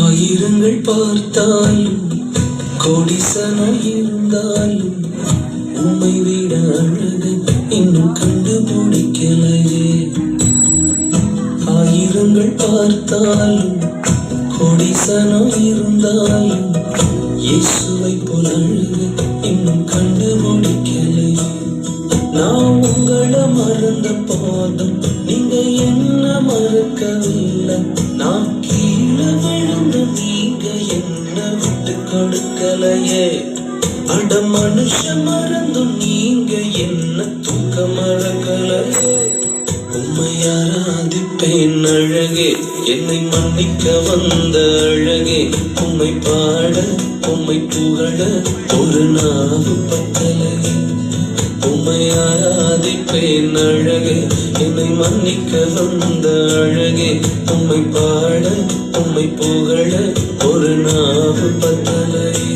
ஆயிரங்கள் பார்த்தாலும் கோடிசனம் இருந்தாலும் உம்மை விட அழகு இன்னும் கண்டுபிடிக்கலையே. ஆயிரங்கள் பார்த்தாலும் கோடிசனம் இருந்தாலும் இயேசுவை போல் அழகு இன்னும் கண்டுபிடிக்கலையே. நான் உங்களை மறந்த போதும் நீங்க என்ன மறக்கவில்லை. நான் கீழே விழுந்து நீங்க என்ன விட்டு கொடுக்கலையே. அட மனுஷ மறந்தும் நீங்க என்ன தூக்க மறக்கலையே. உம்மை ஆராதிப்பேன் அழகே, என்னை மன்னிக்க வந்த அழகே. உம்மை பாட உம்மை புகழ ஒரு நாவு பத்தலையே. உம்மை ஆராதிப்பேன் அழகே, என்னை மன்னிக்க வந்த அழகே. உம்மை பாட உம்மை புகழ ஒரு நாவு பத்தலையே.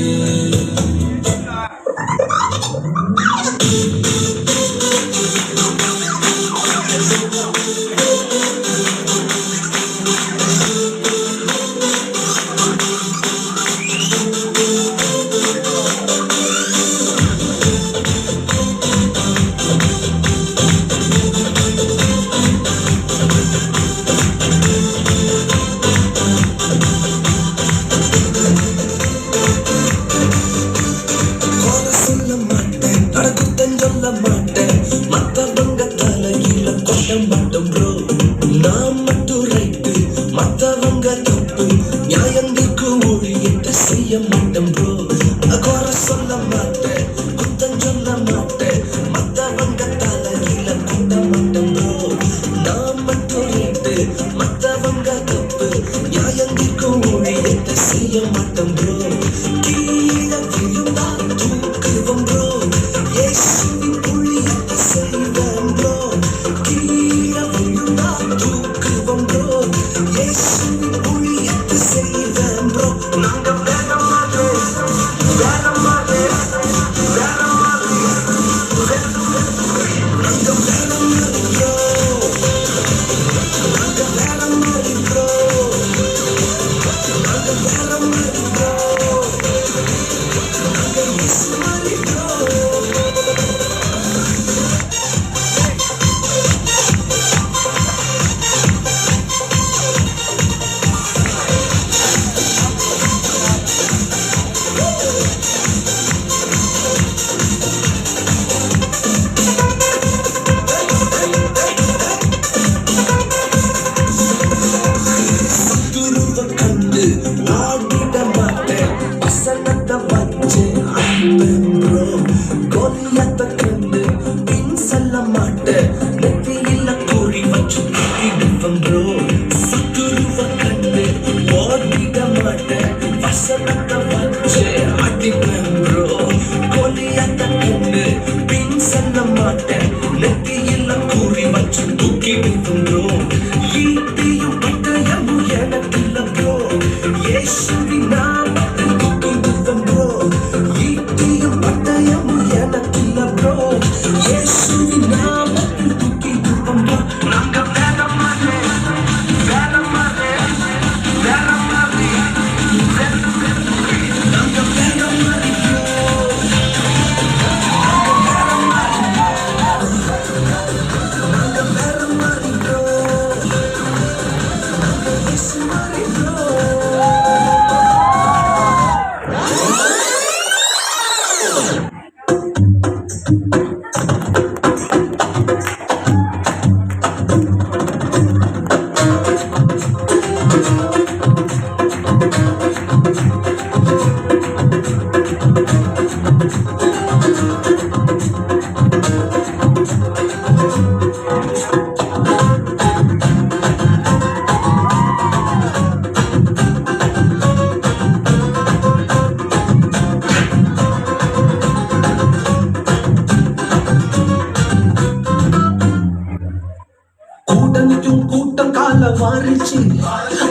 கூட்டம் கால மாறிச்சு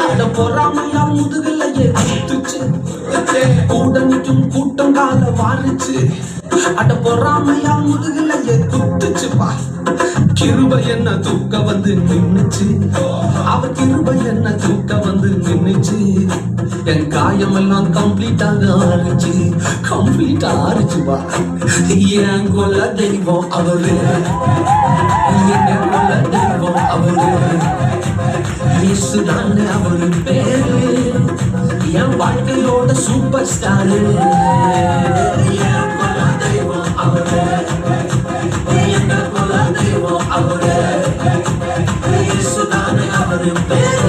அட பொறாமையா முதுகல தலையை குத்துச்சு, கூட நிற்கும் கூட்டம் கால வாரிச்சு, அட பொறாமையா முதுகலையே குத்துச்சுப்பா. கிருபை என்ன தூக்க வந்து நின்னுச்சு, அவர் கிருபை என்ன தூக்க வந்து நின்னுச்சு. என் காயமெல்லாம் கம்ப்ளீட்டாக ஆறிச்சு, கம்ப்ளீட்டா ஆறிச்சுப்பா. என் கொல்ல தெய்வம் அவரு, என் கொல்ல தெய்வம் அவரு, இயேசுதானே அவரு பேரு, என் வாழ்க்கையோட சூப்பர் ஸ்டாரு. என் கொல்ல தெய்வம் அவரு, என் கொல்ல தெய்வம் அவரு, இயேசுதானே அவரு பேரு.